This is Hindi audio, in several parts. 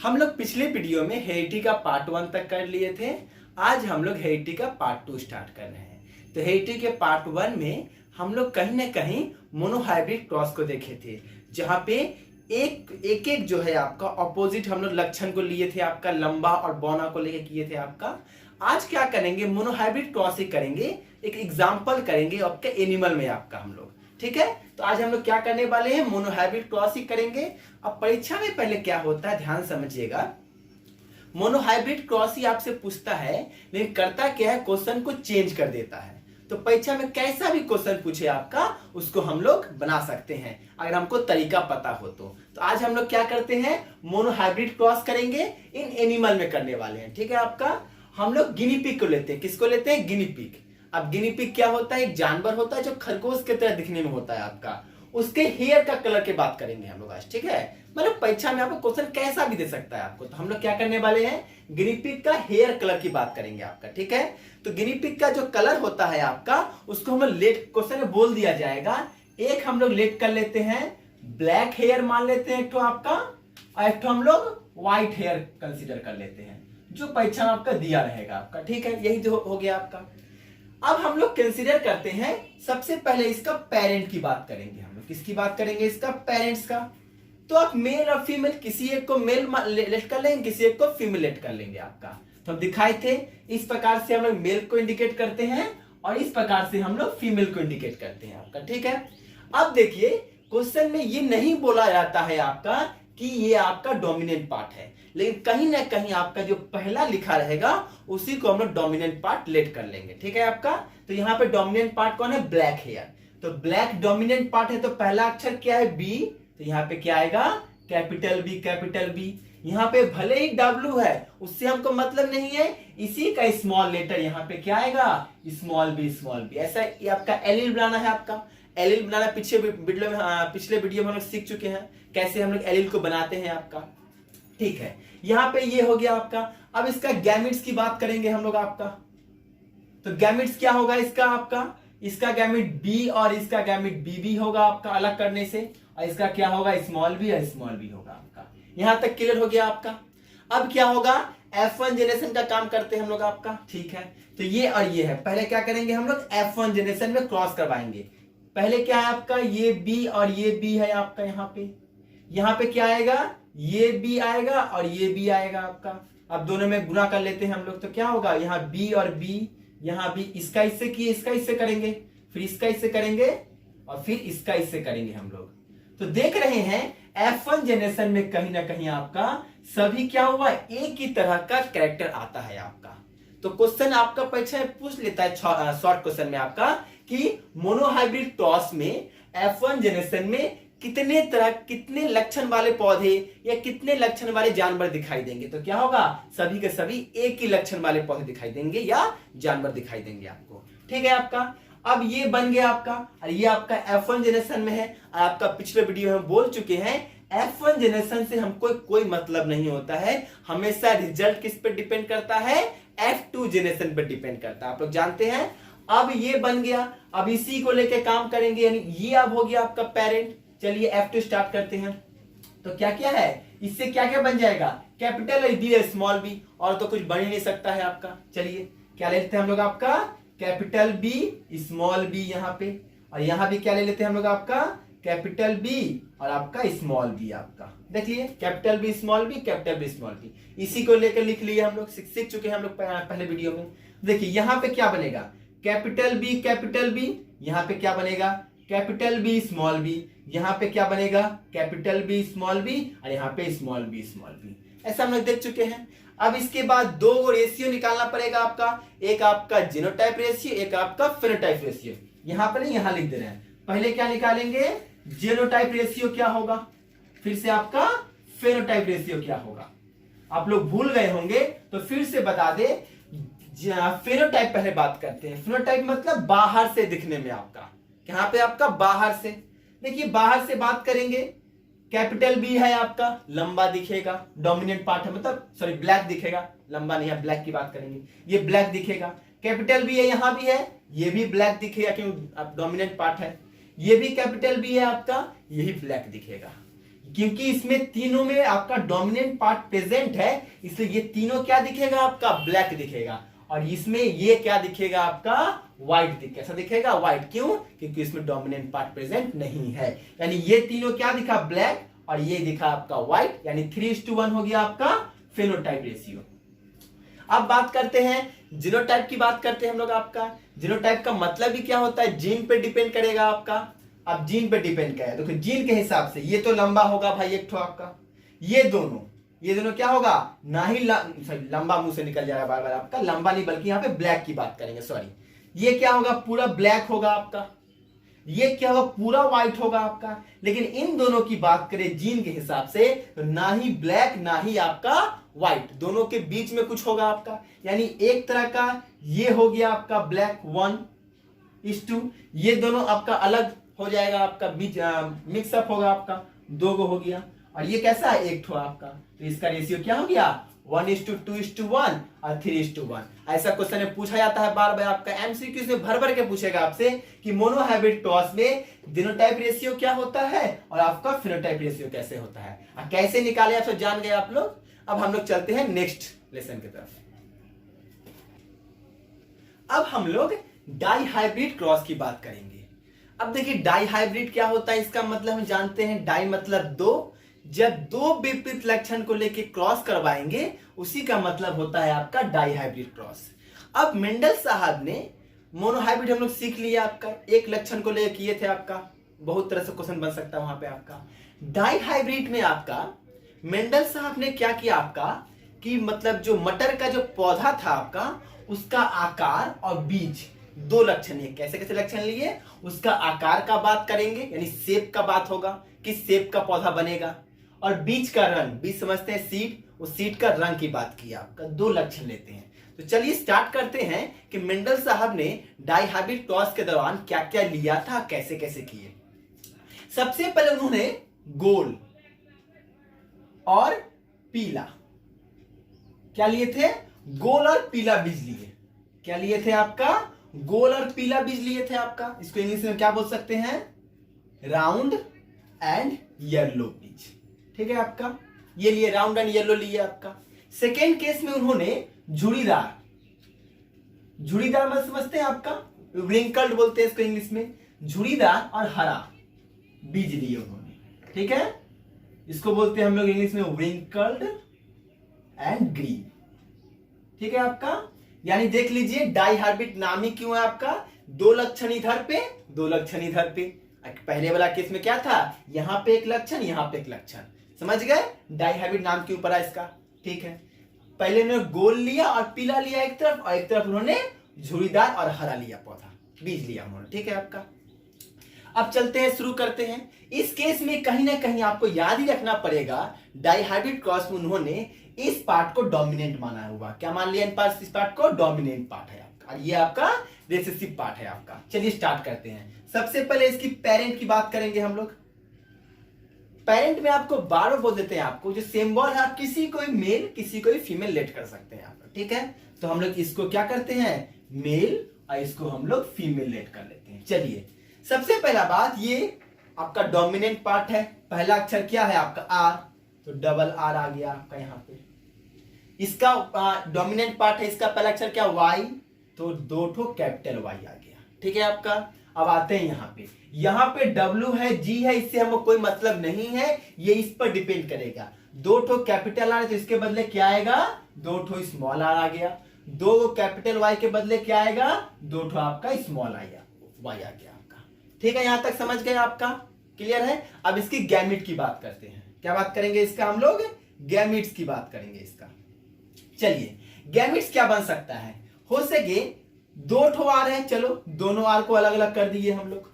हम लोग पिछले वीडियो में हेरिटी का पार्ट 1 तक कर लिए थे। आज हम लोग हेरिटी का पार्ट 2 स्टार्ट कर रहे हैं। तो हेरिटी के पार्ट 1 में हम लोग कहीं ना कहीं मोनोहाइब्रिड क्रॉस को देखे थे, जहां पे एक जो है आपका ऑपोजिट हम लोग लक्षण को लिए थे, आपका लंबा और बौना को लेके किए थे आपका। आज क्या करेंगे, मोनोहाइब्रिड क्रॉस ही करेंगे, एक एग्जाम्पल करेंगे आपके एनिमल में आपका हम लोग। ठीक है, तो आज हम लोग क्या करने वाले हैं, मोनोहाइब्रिड क्रॉस ही करेंगे। अब परीक्षा में पहले क्या होता है ध्यान समझिएगा, मोनोहाइब्रिड क्रॉस ही आपसे पूछता है, लेकिन करता क्या है, क्वेश्चन को चेंज कर देता है। तो परीक्षा में कैसा भी क्वेश्चन पूछे आपका, उसको हम लोग बना सकते हैं अगर हमको तरीका पता हो तो आज हम लोग क्या करते हैं, मोनोहाइब्रिड क्रॉस करेंगे, इन एनिमल में करने वाले हैं। ठीक है, आपका हम लोग गिनी पिग को लेते हैं। किसको लेते हैं, गिनी पिग। अब गिनी पिग क्या होता है, एक जानवर होता है जो खरगोश की तरह दिखने में होता है आपका। उसके हेयर का कलर की बात करेंगे हम लोग आज। ठीक है, मतलब परीक्षा में आपको क्वेश्चन कैसा भी दे सकता है आपको। तो हम लोग क्या करने वाले हैं, गिनी पिग का हेयर कलर की बात करेंगे आपका। ठीक है, तो गिनी पिग का जो कलर होता है आपका, उसको हम लोग लेट क्वेश्चन में बोल दिया जाएगा। एक हम लोग लेट कर लेते हैं, ब्लैक हेयर मान लेते हैं एक तो आपका, और एक तो हम लोग व्हाइट हेयर कंसीडर कर लेते हैं, जो परीक्षा में आपका दिया रहेगा आपका। ठीक है, यही जो हो गया आपका। अब हम लोग कंसीडर करते हैं, सबसे पहले इसका पेरेंट की बात करेंगे हम लोग। किसकी बात करेंगे, इसका पेरेंट्स का। तो आप मेल और फीमेल, किसी एक को मेल लेट कर लेंगे, किसी एक को फीमेल लेट कर लेंगे आपका। तो हम दिखाए थे, इस प्रकार से हम लोग मेल को इंडिकेट करते हैं और इस प्रकार से हम लोग फीमेल को इंडिकेट करते हैं आपका। ठीक है, अब देखिए क्वेश्चन में ये नहीं बोला जाता है आपका कि ये आपका डोमिनेंट पार्ट है, लेकिन कहीं ना कहीं आपका जो पहला लिखा रहेगा उसी को हम लोग डोमिनेंट पार्ट लेट कर लेंगे। ठीक है आपका, तो यहाँ पे डोमिनेंट पार्ट कौन है, ब्लैक हेयर। तो ब्लैक डोमिनेंट पार्ट है, तो पहला अक्षर क्या है, बी। तो यहाँ पे क्या आएगा, कैपिटल बी, कैपिटल बी। यहाँ पे भले ही डब्ल्यू है, उससे हमको मतलब नहीं है, इसी का स्मॉल लेटर यहाँ पे क्या आएगा, स्मॉल बी, स्मॉल बी। ऐसा ये आपका एलिल बनाना है आपका। एलिल बनाना पिछले वीडियो में हम लोग सीख चुके हैं कैसे हम लोग एलिल को बनाते हैं आपका। ठीक है, यहाँ पे ये हो गया आपका। अब इसका गैमिट्स की बात करेंगे हम लोग आपका। तो गैमिट्स क्या होगा इसका आपका, इसका गैमिट बी और इसका गैमिट बी भी होगा आपका अलग करने से, और इसका क्या होगा, स्मॉल बी और स्मॉल बी होगा आपका। यहां तक क्लियर हो गया आपका। अब क्या होगा, F1 जनरेशन का काम करते हैं हम लोग आपका। ठीक है, तो ये और ये है, पहले क्या करेंगे हम लोग, F1 जनरेशन में क्रॉस करवाएंगे। पहले क्या है आपका, ये बी और ये बी है आपका। यहाँ पे क्या आएगा, ये बी आएगा और ये बी आएगा आपका। अब दोनों में गुना कर लेते हैं हम लोग, तो क्या होगा, यहाँ बी और बी, यहाँ भी इसका इससे किए, इसका इससे करेंगे, फिर इसका इससे करेंगे और फिर इसका इससे करेंगे हम लोग। तो देख रहे हैं F1 जनरेशन में कहीं ना कहीं आपका सभी क्या हुआ, एक ही तरह का कैरेक्टर आता है आपका। तो क्वेश्चन आपका परीक्षा में पूछ लेता है शॉर्ट क्वेश्चन में आपका कि मोनोहाइब्रिड क्रॉस में F1 जनरेशन में कितने लक्षण वाले पौधे या कितने लक्षण वाले जानवर दिखाई देंगे। तो क्या होगा, सभी के सभी एक ही लक्षण वाले पौधे दिखाई देंगे या जानवर दिखाई देंगे आपको। ठीक है आपका, अब ये बन गया आपका, और ये आपका F1 जनरेशन में है। आपका पिछले वीडियो में बोल चुके हैं, F1 जनरेशन से हमको कोई मतलब नहीं होता है, हमेशा रिजल्ट किस पे डिपेंड करता है, F2 जनरेशन पे डिपेंड करता है, आप लोग जानते हैं। अब ये बन गया, अब इसी को लेके काम करेंगे, यानी ये अब हो गया आपका पेरेंट। चलिए F2 स्टार्ट करते हैं। तो क्या क्या है, इससे क्या क्या बन जाएगा, कैपिटल बी है, स्मॉल बी, और तो कुछ बन ही नहीं सकता है आपका। चलिए क्या ले लेते हैं हम लोग आपका, कैपिटल बी, स्मॉल बी यहाँ पे, और यहाँ भी क्या ले लेते हैं हम लोग आपका, कैपिटल बी और आपका स्मॉल बी आपका। देखिए capital B small B, capital B small B, इसी को लेकर लिख लिए हम लोग, सीख चुके हैं हम लोग पहले वीडियो में। देखिए यहाँ पे क्या बनेगा, कैपिटल बी, यहाँ पे क्या बनेगा, कैपिटल बी स्मॉल बी, यहाँ पे क्या बनेगा, कैपिटल बी स्मॉल बी, और यहाँ पे स्मॉल बी स्मॉल बी। ऐसा हम लोग देख चुके हैं। अब इसके बाद दो रेशियो निकालना पड़ेगा आपका, एक आपका जीनोटाइप रेशियो, एक आपका फेनोटाइप रेशियो। यहाँ पर नहीं, यहाँ लिख दे रहे हैं। पहले क्या निकालेंगे, जीनोटाइप रेशियो क्या होगा, फिर से आपका फेनोटाइप रेशियो क्या होगा। आप लोग भूल गए होंगे तो फिर से बता दे। फेनोटाइप पहले बात करते हैं। फेनोटाइप मतलब बाहर से दिखने में आपका, यहाँ पे आपका बाहर से। देखिए बाहर से बात करेंगे, कैपिटल बी है आपका, लंबा दिखेगा, डोमिनेंट पार्ट है, मतलब सॉरी ब्लैक दिखेगा, लंबा नहीं है, ब्लैक की बात करेंगे, ये ब्लैक दिखेगा। कैपिटल बी है, यहां भी है, ये भी ब्लैक दिखेगा क्योंकि डोमिनेंट पार्ट है। ये भी कैपिटल बी है आपका, यही ब्लैक दिखेगा। क्योंकि इसमें तीनों में आपका डोमिनेंट पार्ट प्रेजेंट है, इसलिए ये तीनों क्या दिखेगा आपका, ब्लैक दिखेगा। और इसमें ये क्या दिखेगा आपका, व्हाइट दिखेगा। कैसा दिखेगा, व्हाइट। क्यों, क्योंकि इसमें डोमिनेंट पार्ट प्रेजेंट नहीं है। यानी ये तीनों क्या दिखा, ब्लैक, और ये दिखा आपका व्हाइट, यानी 3:1 हो गया आपका फेनोटाइप रेशियो। अब बात करते हैं जीनोटाइप की, बात करते हैं हम लोग। आपका जीनोटाइप का मतलब भी क्या होता है, जीन पे डिपेंड करेगा आपका। अब जीन पे डिपेंड करेगा, देखो जीन के हिसाब से ये तो लंबा होगा भाई एक ठो आपका, ये दोनों क्या होगा, ना ही लंबा, मुंह से निकल जाएगा बार बार आपका, लंबा नहीं बल्कि यहाँ पे ब्लैक की बात करेंगे, सॉरी। ये क्या होगा, पूरा ब्लैक होगा आपका। ये क्या होगा, पूरा व्हाइट होगा आपका। लेकिन इन दोनों की बात करें जीन के हिसाब से, तो ना ही ब्लैक ना ही आपका व्हाइट, दोनों के बीच में कुछ होगा आपका। यानी एक तरह का ये हो गया आपका ब्लैक 1:2, ये दोनों आपका अलग हो जाएगा आपका, बीच मिक्सअप होगा आपका, 2 हो गया। और ये कैसा है, एक ठो आपका, तो इसका रेशियो क्या हो गया, 1:2:1 और 3:1। ऐसा क्वेश्चन में पूछा जाता है बार बार आपका, एमसीक्यू में भर भर के पूछेगा आपसे कि मोनोहाइब्रिड क्रॉस में जीनोटाइप रेशियो क्या होता है और आपका फिनोटाइप रेशियो कैसे होता है, और कैसे निकाले आप सब जान गए आप लोग। अब हम लोग चलते हैं नेक्स्ट लेसन की तरफ। अब हम लोग डाइहाइब्रिड क्रॉस की बात करेंगे। अब देखिए डाइहाइब्रिड क्या होता है, इसका मतलब हम जानते हैं, डाई मतलब 2, जब 2 विपरीत लक्षण को लेके क्रॉस करवाएंगे उसी का मतलब होता है आपका डाइहाइब्रिड क्रॉस। अब मेंडल साहब ने मोनोहाइब्रिड हम लोग सीख लिया आपका, एक लक्षण को लेकर किए थे आपका, बहुत तरह से क्वेश्चन बन सकता है वहां पे आपका। डाइहाइब्रिड में आपका मेंडल साहब ने क्या किया आपका, कि मतलब जो मटर का जो पौधा था आपका, उसका आकार और बीज 2 लक्षण है। कैसे कैसे लक्षण लिए, उसका आकार का बात करेंगे, यानी शेप का बात होगा, किस शेप का पौधा बनेगा, और बीज का रंग, बीज समझते हैं सीड, उस सीड का रंग की बात की आपका, 2 लक्षण लेते हैं। तो चलिए स्टार्ट करते हैं कि मेंडल साहब ने डाइहाइब्रिड क्रॉस के दौरान क्या क्या लिया था, कैसे कैसे किए। सबसे पहले उन्होंने गोल और पीला, क्या लिए थे, गोल और पीला बीज लिए। क्या लिए थे आपका, गोल और पीला बीज लिए थे आपका। इसको इंग्लिश में क्या बोल सकते हैं, राउंड एंड येलो बीज। ठीक है आपका, ये लिए राउंड एंड येलो लिए आपका। सेकेंड केस में उन्होंने झुड़ीदार, झुड़ीदार मतलब समझते हैं आपका, रिंकल्ड बोलते हैं इसको इंग्लिश में, झुड़ीदार और हरा बीज लिए उन्होंने। ठीक है, इसको बोलते हैं हम लोग इंग्लिश में रिंकल्ड एंड ग्रीन। ठीक है आपका, यानी देख लीजिए डाइहाइब्रिड नाम ही क्यों है आपका, 2 लक्षण इधर पे 2 लक्षण इधर पे। पहले वाला केस में क्या था, यहां पे एक लक्षण यहां पे एक लक्षण, समझ गए डाइहाइब्रिड नाम क्यों पड़ा इसका। ठीक है, पहले उन्होंने गोल लिया और पीला लिया एक तरफ, और एक तरफ उन्होंने झुड़ीदार और हरा लिया पौधा, बीज लिया उन्होंने। ठीक है आपका, अब चलते हैं, शुरू करते हैं। इस केस में कहीं ना कहीं आपको याद ही रखना पड़ेगा, डाइहाइब्रिड क्रॉस में उन्होंने इस पार्ट को डोमिनेंट माना हुआ। क्या मान लिया, इस पार्ट को डोमिनेंट पार्ट है आपका, ये आपका रिसेसिव पार्ट है आपका। चलिए स्टार्ट करते हैं। सबसे पहले इसकी पेरेंट की बात करेंगे हम लोग। पेरेंट में आपको बार बोल देते हैं, आपको जो सिंबल है, आप किसी कोई मेल किसी कोई फीमेल लेट कर सकते हैं आप। ठीक है, तो हम लोग इसको क्या करते हैं, मेल, और इसको हम लोग फीमेल लेट कर लेते हैं। चलिए, सबसे पहला बात, ये आपका डोमिनेंट पार्ट है, पहला अक्षर क्या है आपका, आर, तो डबल आर आ गया आपका यहाँ पे। इसका डोमिनेंट पार्ट है, इसका पहला अक्षर क्या, वाई, तो 2 ठो कैपिटल वाई आ गया। ठीक है आपका, अब आते हैं यहाँ पे डब्ल्यू है, जी है, इससे हमको कोई मतलब नहीं है, ये इस पर डिपेंड करेगा। 2 ठो कैपिटल आर है तो इसके बदले क्या आएगा, 2 ठो स्मॉल आर आ गया। 2 कैपिटल वाई के बदले क्या आएगा, 2 ठो आपका स्मॉल वाई आ गया आपका। ठीक है, यहां तक समझ गए आपका, क्लियर है। अब इसकी गैमिट की बात करते हैं। क्या बात करेंगे इसका, हम लोग गैमिट्स की बात करेंगे इसका। चलिए, गैमिट्स क्या बन सकता है, हो सके 2 ठो आर है, चलो दोनों आर को अलग अलग कर दिए हम लोग।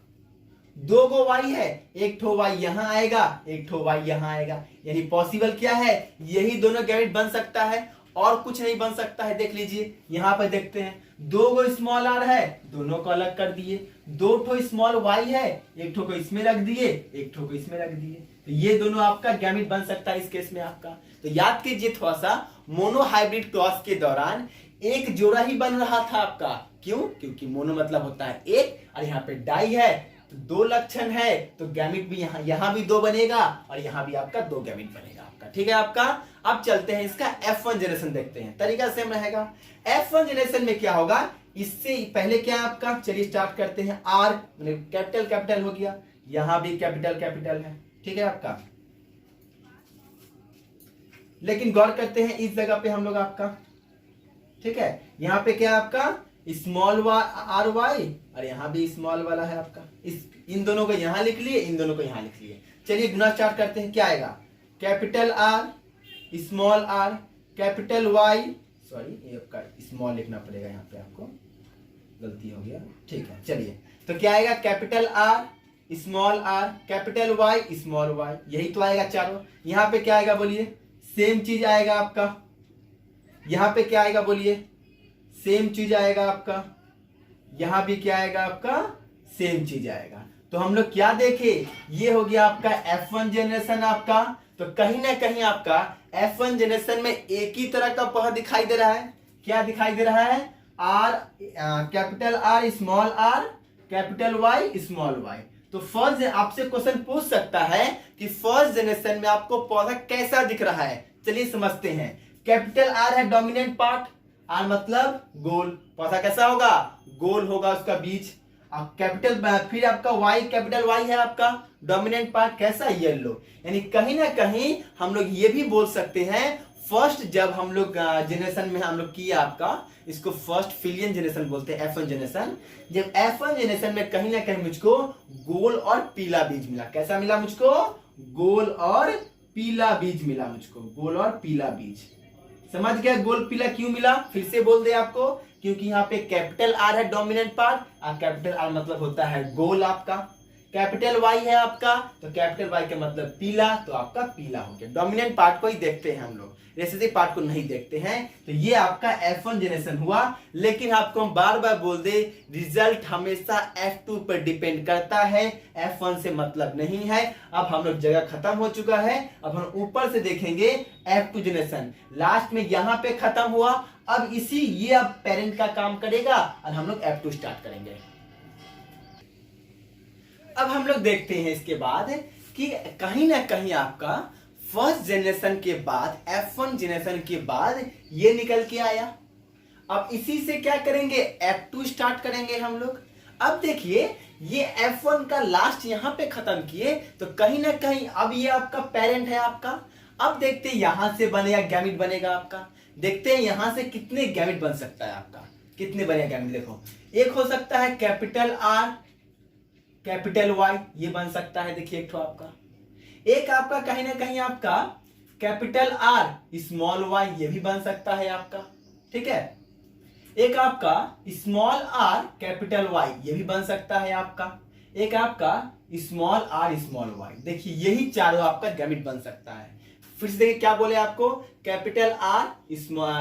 2 गो वाई है, 1 ठो वाई यहां आएगा, 1 ठो वाई यहां आएगा, यानी पॉसिबल क्या है, यही दोनों गैमिट बन सकता है और कुछ नहीं बन सकता है। देख लीजिए यहां पर देखते हैं, 2 गो स्मॉल आर है, दोनों को अलग कर दिए। 2 ठो स्मॉल वाई है, 1 ठो को इसमें रख दिए, 1 ठो को इसमें रख दिए, तो ये दोनों आपका गैमिट बन सकता है इस केस में आपका। तो याद कीजिए थोड़ा सा, मोनोहाइब्रिड क्रॉस के दौरान एक जोड़ा ही बन रहा था आपका। क्यों, क्योंकि मोनो मतलब होता है एक, और यहाँ पे डाई है, तो दो लक्षण है तो गैमिट भी यहाँ भी दो बनेगा और यहाँ भी आपका दो गैमिट बनेगा आपका। ठीक है आपका। अब चलते हैं इसका F1 जनरेशन देखते हैं, तरीका सेम रहेगा। F1 जनरेशन में क्या होगा, इससे पहले क्या है आपका, चलिए स्टार्ट करते हैं। R कैपिटल कैपिटल हो गया, यहां भी कैपिटल कैपिटल है। ठीक है आपका। लेकिन गौर करते हैं इस जगह पे हम लोग आपका, ठीक है, यहां पे क्या है आपका स्मॉल आर वाई और यहां भी स्मॉल वाला है आपका। इन दोनों को यहां लिख लिए, इन दोनों को यहां लिख लिए। चलिए गुना स्टार्ट करते हैं। क्या आएगा, capital R small R capital Y, sorry ये आपका स्मॉल लिखना पड़ेगा, यहाँ पे आपको गलती हो गया। ठीक है चलिए, तो क्या आएगा, capital R small R capital Y small Y, यही तो आएगा चारों। यहां पे क्या आएगा बोलिए, सेम चीज आएगा आपका। यहां पे क्या आएगा बोलिए, सेम चीज आएगा आपका। यहां भी क्या आएगा आपका, सेम चीज आएगा। तो हम लोग क्या देखे, ये हो गया आपका F1 जनरेशन आपका। तो कहीं ना कहीं आपका F1 जनरेशन में एक ही तरह का पह दिखाई दे रहा है। क्या दिखाई दे रहा है, R capital R small R capital Y small Y. तो फर्स्ट आपसे क्वेश्चन पूछ सकता है कि फर्स्ट जनरेशन में आपको पौधा कैसा दिख रहा है। चलिए समझते हैं। कैपिटल आर है डोमिनेंट पार्ट, आर मतलब गोल, पौधा कैसा होगा, गोल होगा उसका बीज। कैपिटल फिर आपका वाई कैपिटल वाई है आपका डोमिनेंट पार्ट, कैसा, येलो। यानी कहीं ना कहीं हम लोग ये भी बोल सकते हैं, फर्स्ट जब हम लोग जनरेशन में हम लोग किया आपका, इसको फर्स्ट फिलियन जनरेशन बोलते हैं, F1 जनरेशन। जब F1 जनरेशन में कहीं ना कहीं मुझको गोल और पीला बीज मिला। कैसा मिला मुझको, गोल और पीला बीज मिला मुझको, गोल और पीला बीज। समझ गया गोल पीला क्यों मिला, फिर से बोल दे आपको, क्योंकि यहाँ पे कैपिटल आर है डोमिनेंट पार्ट, और कैपिटल आर मतलब होता है गोल आपका। कैपिटल वाई है आपका, तो कैपिटल वाई का मतलब पीला, तो आपका पीला हो गया। डोमिनेंट पार्ट को ही देखते हैं हम लोग, रेसेसिव पार्ट को नहीं देखते हैं। तो ये आपका F1 जनरेशन हुआ। लेकिन आपको हम बार बार बोल दे, रिजल्ट हमेशा F2 पर डिपेंड करता है, F1 से मतलब नहीं है। अब हम लोग जगह खत्म हो चुका है, अब हम ऊपर से देखेंगे F2 जनरेशन। लास्ट में यहां पे खत्म हुआ, अब इसी ये अब पेरेंट का काम करेगा और हम लोग F2 स्टार्ट करेंगे। अब हम लोग देखते हैं इसके बाद कि कहीं ना कहीं आपका फर्स्ट जनरेशन के बाद F1 जनरेशन के बाद ये निकल के आया। अब इसी से क्या करेंगे, F2 स्टार्ट करेंगे हम लोग। अब देखिए ये F1 का लास्ट यहां पे खत्म किए, तो कहीं ना कहीं अब ये आपका पेरेंट है आपका। अब देखते हैं यहां से बनेगा गैमिट बनेगा आपका। देखते हैं यहां से कितने गैमिट बन सकता है आपका, कितने बनेगा गैमिट। देखो एक हो सकता है कैपिटल आर कैपिटल वाई, ये बन सकता है। देखिए एक तो आपका, एक आपका कहीं ना कहीं आपका कैपिटल आर स्मॉल वाई, ये भी बन सकता है आपका। ठीक है, एक आपका स्मॉल आर कैपिटल वाई, ये भी बन सकता है आपका। एक आपका स्मॉल आर स्मॉल वाई। देखिए यही चारों आपका गैमिट बन सकता है। फिर से देखिए क्या बोले आपको, कैपिटल आर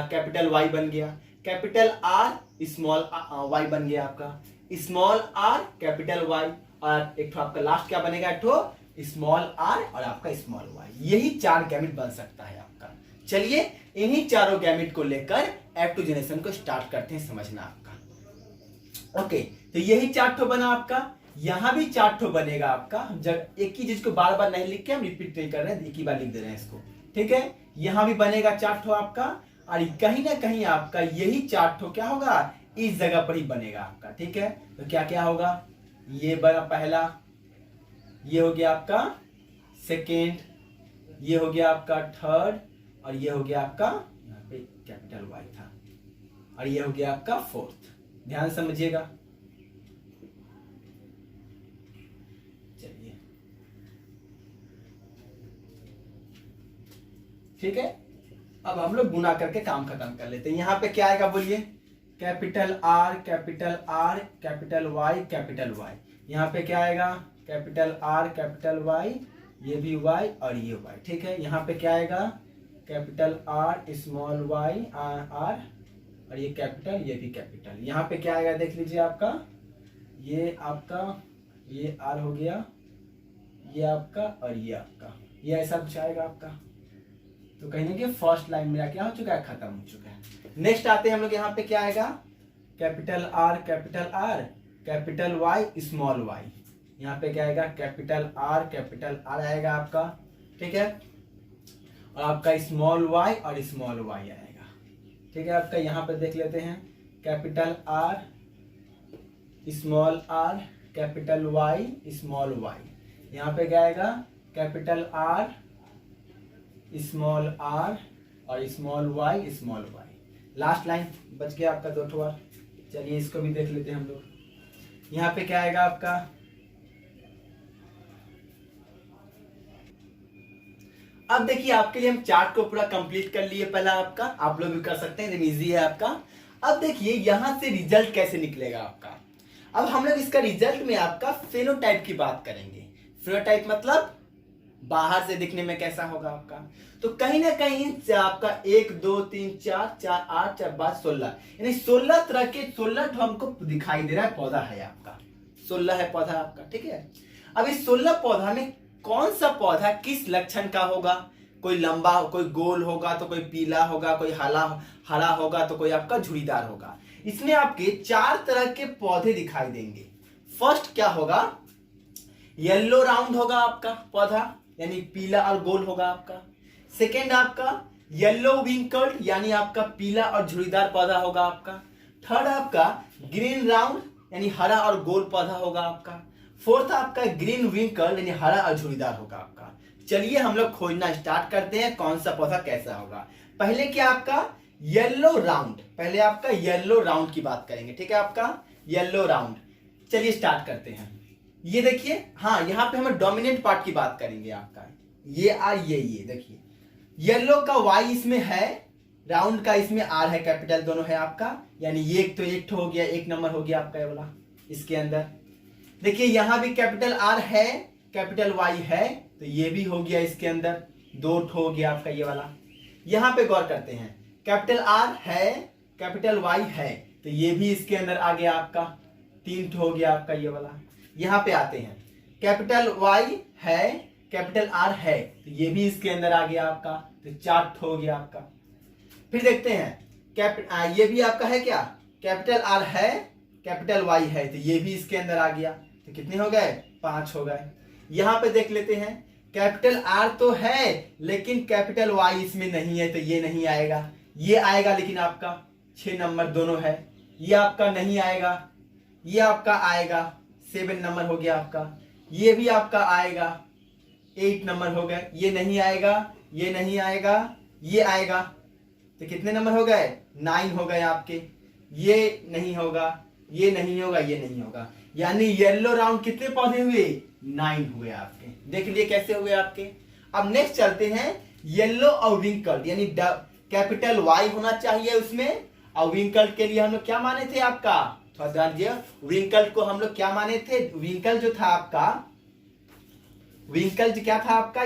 कैपिटल वाई बन गया, कैपिटल आर स्मॉल वाई बन गया आपका, स्मॉल आर कैपिटल वाई, और एक तो आपका लास्ट क्या बनेगा, एक तो स्मॉल आर और आपका स्मॉल वाई। यही चार गैमिट बन सकता है आपका। चलिए इन्हीं चारों गैमिट को लेकर F2 जनरेशन को स्टार्ट करते हैं समझना आपका। ओके, तो यही चार ठो बना आपका, यहां भी चार ठो बनेगा आपका। जब एक ही चीज को बार बार नहीं लिख के हम रिपीट नहीं कर रहे हैं, एक ही बार लिख दे रहे हैं इसको। ठीक है, यहां भी बनेगा चार ठो आपका, और कहीं ना कहीं आपका यही चार ठो क्या होगा, इस जगह पर ही बनेगा आपका। ठीक है, तो क्या क्या होगा, ये बना पहला, ये हो गया आपका सेकेंड, ये हो गया आपका थर्ड, और ये हो गया आपका, यहाँ पे कैपिटल वाई था, और ये हो गया आपका फोर्थ। ध्यान समझिएगा। चलिए ठीक है, अब हम लोग गुना करके काम खत्म कर लेते हैं। यहां पे क्या आएगा बोलिए, capital R capital Y capital Y. यहां पे क्या आएगा, कैपिटल आर कैपिटल वाई, ये भी वाई और ये वाई। ठीक है, यहाँ पे क्या आएगा, capital R small Y R, और ये कैपिटल ये भी कैपिटल। यहाँ पे क्या आएगा देख लीजिए आपका, ये आपका ये आर हो गया, ये आपका और ये आपका, ये ऐसा कुछ आएगा आपका। तो कहीं ना कहीं फर्स्ट लाइन मेरा क्या हो चुका है, खत्म हो चुका है। नेक्स्ट आते हैं हम लोग, यहाँ पे क्या आएगा, capital R capital Y small Y. यहाँ पे क्या आएगा, कैपिटल आर आएगा आपका, ठीक है। और आपका स्मॉल वाई और स्मॉल वाई आएगा, ठीक है। आपका यहाँ पे देख लेते हैं, capital R small R, capital Y small Y. यहाँ पे क्या आएगा, कैपिटल आर स्मॉल आर और small Y small Y. Last line बच गया आपका 2 ठो और। चलिए इसको भी देख लेते हैं हम लोग। यहाँ पे क्या आएगा आपका, अब देखिए आपके लिए हम चार्ट को पूरा कंप्लीट कर लिए। पहला आपका, आप लोग भी कर सकते हैं, इजी है आपका। अब देखिए यहां से रिजल्ट कैसे निकलेगा आपका। अब हम लोग इसका रिजल्ट में आपका फेनोटाइप की बात करेंगे। फेनोटाइप मतलब बाहर से दिखने में कैसा होगा आपका। तो कहीं ना कहीं आपका 1 2 3 4 4 8 4 5 16 यानी 16 तरह के 16 हमको दिखाई दे रहा है पौधा है आपका, 16 है पौधा आपका, ठीक है। अब इस 16 पौधा में कौन सा पौधा किस लक्षण का होगा, कोई लंबा, कोई गोल होगा तो कोई पीला होगा, कोई हरा होगा तो कोई आपका झुड़ीदार होगा। इसमें आपके 4 तरह के पौधे दिखाई देंगे। फर्स्ट क्या होगा, येलो राउंड होगा आपका पौधा, यानी पीला और गोल होगा आपका। सेकेंड आपका येलो विंकल्ड, यानी आपका पीला और झुड़ीदार पौधा होगा आपका। थर्ड आपका ग्रीन राउंड, यानी हरा और गोल पौधा होगा आपका। फोर्थ आपका ग्रीन विंकल्ड, यानी हरा और झुड़ीदार होगा आपका। चलिए हम लोग खोजना स्टार्ट करते हैं कौन सा पौधा कैसा होगा। पहले क्या आपका येलो राउंड, पहले आपका येलो राउंड की बात करेंगे, ठीक है। आपका येलो राउंड, चलिए स्टार्ट करते हैं। ये देखिए, हाँ यहाँ पे हम डोमिनेंट पार्ट की बात करेंगे आपका, ये आर ये देखिए येलो का वाई इसमें है, राउंड का इसमें आर है, कैपिटल दोनों है आपका, यानी ये एक तो एक हो गया, 1 नंबर हो गया आपका ये वाला। इसके अंदर देखिए यहां भी कैपिटल आर है, कैपिटल वाई है, तो ये भी हो गया इसके अंदर, 2 हो गया आपका ये वाला। यहां पे गौर करते हैं, कैपिटल आर है, कैपिटल वाई है, तो ये भी इसके अंदर आ गया आपका, 3 हो गया आपका ये वाला। यहां पे आते हैं, कैपिटल वाई है, कैपिटल आर है, तो ये भी इसके अंदर आ गया आपका, तो 4 हो गया आपका। फिर देखते हैं ये भी आपका है क्या, कैपिटल आर है, कैपिटल वाई है, तो ये भी इसके अंदर आ गया, तो कितने हो गए, 5 हो गए। यहां पे देख लेते हैं, कैपिटल आर तो है लेकिन कैपिटल वाई इसमें नहीं है, तो ये नहीं आएगा। ये आएगा लेकिन आपका 6 नंबर दोनों है, ये आपका नहीं आएगा, ये आपका आएगा, 7 नंबर हो गया आपका। ये भी आपका आएगा, 8 नंबर हो गए। ये नहीं आएगा, ये नहीं आएगा, ये आएगा, तो कितने नंबर हो गए, 9 हो गए आपके। ये नहीं होगा, ये नहीं होगा, ये नहीं होगा, यानी येलो राउंड कितने पौधे हुए, 9 हुए आपके। देख लिए कैसे हुए आपके। अब नेक्स्ट चलते हैं, येलो और विंकल्ड, यानी कैपिटल वाई होना चाहिए उसमें, और विंकल्ड के लिए हम लोग क्या माने थे आपका, थोड़ा ध्यान दीजिए, विंकल्ड को हम लोग क्या माने थे, विंकल्ड जो था आपका, विंकल्ड क्या था आपका।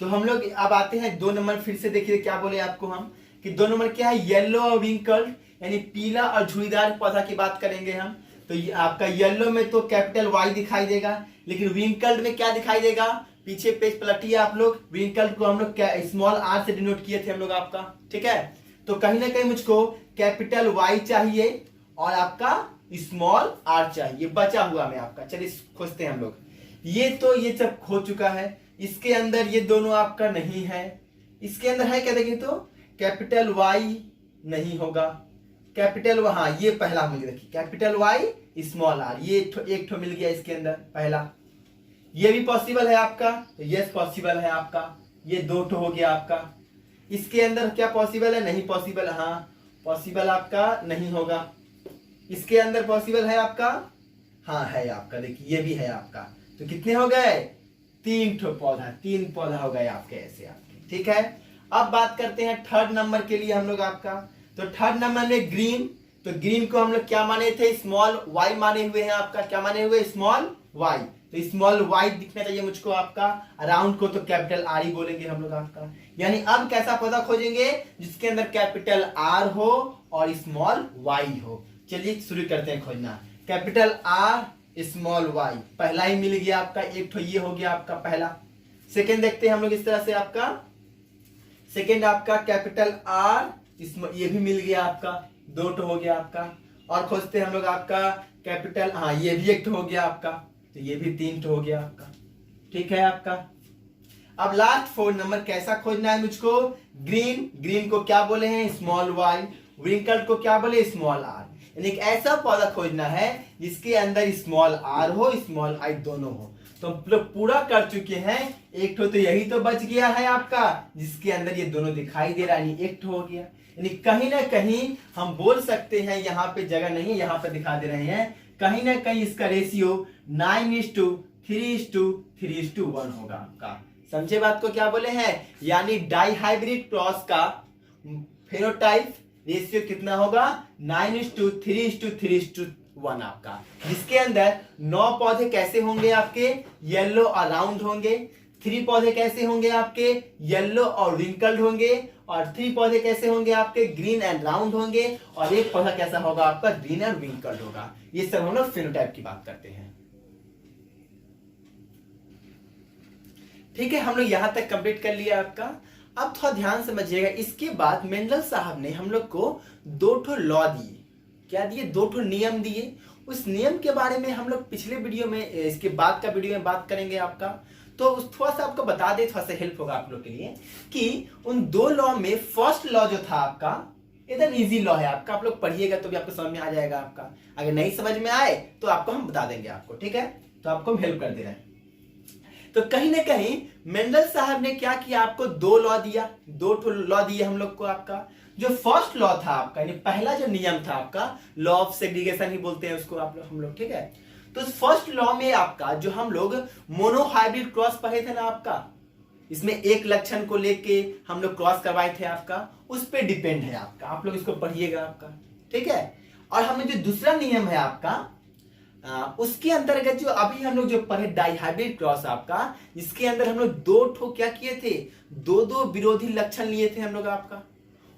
तो हम लोग अब आते हैं 2 नंबर, फिर से देखिए क्या बोले आपको हम, कि 2 नंबर क्या है, येलो और विंकल्ड, यानी पीला और झुड़ीदार पौधा की बात करेंगे हम। तो ये आपका येलो में तो कैपिटल वाई दिखाई देगा, लेकिन विंकल्ड में क्या दिखाई देगा, पीछे पेज पलटिए आप लोग, विंकल्ड को हम लोग क्या स्मॉल आर से डिनोट किए थे हम लोग आपका, ठीक है। तो कहीं ना कहीं मुझको कैपिटल वाई चाहिए और आपका स्मॉल आर चाहिए, बचा हुआ में आपका। चलिए खोजते हैं हम लोग। ये तो ये सब खो चुका है, इसके अंदर ये दोनों आपका नहीं है, इसके अंदर है क्या, देखिए तो कैपिटल वाई नहीं होगा, कैपिटल वहां ये पहला मिल गया, कैपिटल वाई स्मॉल आर, ये एक ठो मिल गया इसके अंदर पहला। ये भी पॉसिबल है आपका, तो यस पॉसिबल है आपका, ये 2 ठो हो गया आपका। इसके अंदर क्या पॉसिबल है, नहीं पॉसिबल, हाँ पॉसिबल आपका नहीं होगा। इसके अंदर पॉसिबल है आपका, हाँ है आपका, देखिए ये भी है आपका। तो कितने हो गए, 3 ठो पौधा, 3 पौधा हो गए आपके ऐसे आपके, ठीक है। अब बात करते हैं 3rd नंबर के लिए हम लोग आपका। तो 3rd नंबर में ग्रीन, तो ग्रीन को हम लोग क्या माने थे, स्मॉल वाई माने हुए हैं आपका, क्या माने हुए, स्मॉल वाई। तो स्मॉल वाई दिखना चाहिए मुझको आपका, राउंड को तो कैपिटल आर ही बोलेंगे हम लोग आपका। यानी अब कैसा पौधा खोजेंगे, जिसके अंदर कैपिटल आर हो और स्मॉल वाई हो। चलिए शुरू करते हैं खोजना, कैपिटल आर स्मॉल वाई, पहला ही मिल गया आपका, एक तो ये हो गया आपका पहला। सेकेंड देखते हैं हम लोग इस तरह से आपका, सेकेंड आपका कैपिटल आर, ये भी मिल गया आपका, 2 हो गया आपका। और खोजते हैं हम लोग आपका कैपिटल, हाँ ये भी एक हो गया आपका, तो ये भी 3 हो गया आपका। ठीक है आपका। अब लास्ट 4 नंबर कैसा खोजना है मुझको? ग्रीन को क्या बोले हैं? Small y। विंकल्ड को क्या बोले? Small r। यानी एक ऐसा पौधा खोजना है जिसके अंदर स्मॉल r हो, स्मॉल i दोनों हो। तो हम लोग पूरा कर चुके हैं। एक तो यही तो बच गया है आपका, जिसके अंदर ये दोनों दिखाई दे रहा है, एक हो गया। यानी कहीं ना कहीं हम बोल सकते हैं, यहाँ पे जगह नहीं है, यहाँ पे दिखा दे रहे हैं, कहीं ना कहीं इसका रेशियो 9:3:3:1 होगा आपका। समझे बात को क्या बोले हैं? यानी डाइहाइब्रिड क्रॉस का फेनोटाइप रेशियो कितना होगा? 9:3:3:1 आपका, जिसके अंदर 9 पौधे कैसे होंगे आपके? येलो और राउंड होंगे। 3 पौधे कैसे होंगे आपके? येलो और रिंकल्ड होंगे। और 3 पौधे कैसे होंगे आपके? ग्रीन एंड राउंड होंगे। और एक पौधा कैसा होगा आपका? ग्रीन एंड विंकल्ड होगा। ये सब हम लोग फेनोटाइप की बात करते हैं। ठीक है, हम लोग यहां तक कंप्लीट कर लिया आपका। अब थोड़ा ध्यान समझिएगा। इसके बाद मेंडल साहब ने हम लोग को 2 लॉ दिए। क्या दिए? 2 नियम दिए। उस नियम के बारे में हम लोग पिछले वीडियो में, इसके बाद का वीडियो में बात करेंगे आपका। तो थोड़ा सा आपको बता दे, थोड़ा सा हेल्प होगा आप लोग के लिए, कि उन 2 लॉ में फर्स्ट लॉ जो था आपका एकदम इजी लॉ है आपका। आप लोग पढ़िएगा तो भी आपको समझ में आ जाएगा आपका। अगर नहीं समझ में आए तो आपको हम बता देंगे आपको। ठीक है, तो आपको हम हेल्प कर दे रहे हैं। तो कहीं ना कहीं मेंडल साहब ने क्या किया? आपको 2 लॉ दिया, 2 लॉ दिए हम लोग को आपका। जो फर्स्ट लॉ था आपका, यानी पहला जो नियम था आपका, लॉ ऑफ सेग्रीगेशन ही बोलते हैं उसको आप लोग, हम लोग। ठीक है, तो फर्स्ट लॉ में आपका जो हम लोग मोनोहाइब्रिड क्रॉस पढ़े थे ना आपका, इसमें एक लक्षण को लेके हम लोग क्रॉस करवाए थे आपका, उस पे डिपेंड है आपका। आप लोग इसको पढ़िएगा आपका। ठीक है, और हमें जो दूसरा नियम है आपका, उसके अंतर्गत जो अभी हम लोग जो पढ़े डाइहाइब्रिड क्रॉस आपका, जिसके अंदर हम लोग 2 क्या किए थे? 2 विरोधी लक्षण लिए थे हम लोग आपका,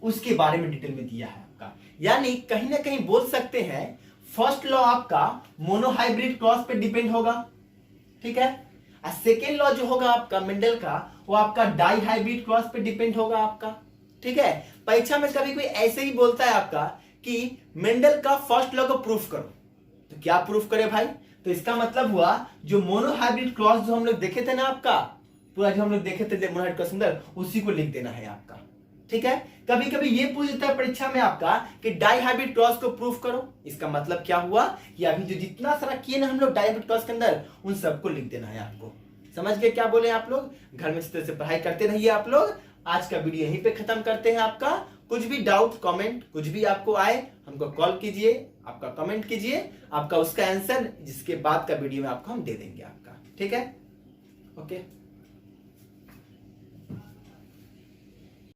उसके बारे में डिटेल में दिया है आपका। यानी कहीं ना कहीं बोल सकते हैं फर्स्ट लॉ आपका मोनोहाइब्रिड क्रॉस पे डिपेंड होगा। ठीक है, और सेकेंड लॉ जो होगा आपका मेंडल का, वो आपका डाइहाइब्रिड क्रॉस पे डिपेंड होगा आपका। ठीक है, परीक्षा में कभी कोई ऐसे ही बोलता है आपका कि मेंडल का फर्स्ट लॉ को प्रूफ करो, तो क्या प्रूफ करे भाई? तो इसका मतलब हुआ जो मोनोहाइब्रिड क्रॉस जो हम लोग देखे थे ना आपका, पूरा जो हम लोग देखे थे मोनोहाइब्रिड क्रॉस अंदर, उसी को लिख देना है आपका। ठीक है, कभी कभी ये पूछ देता है परीक्षा में आपका कि डाइहाइब्रिड क्रॉस को प्रूफ करो। इसका मतलब क्या हुआ कि अभी जो जितना सारा किए ना हम लोग डाइहाइब्रिड क्रॉस के अंदर, उन सबको लिख देना है आपको। समझ गए क्या बोले आप लोग? घर में इस तरह से पढ़ाई करते रहिए आप लोग। आज का वीडियो यहीं पे खत्म करते हैं आपका। कुछ भी डाउट, कमेंट कुछ भी आपको आए, हमको कॉल कीजिए, आपका कमेंट कीजिए, आपका उसका आंसर जिसके बाद का वीडियो में आपको हम दे देंगे आपका। ठीक है, ओके।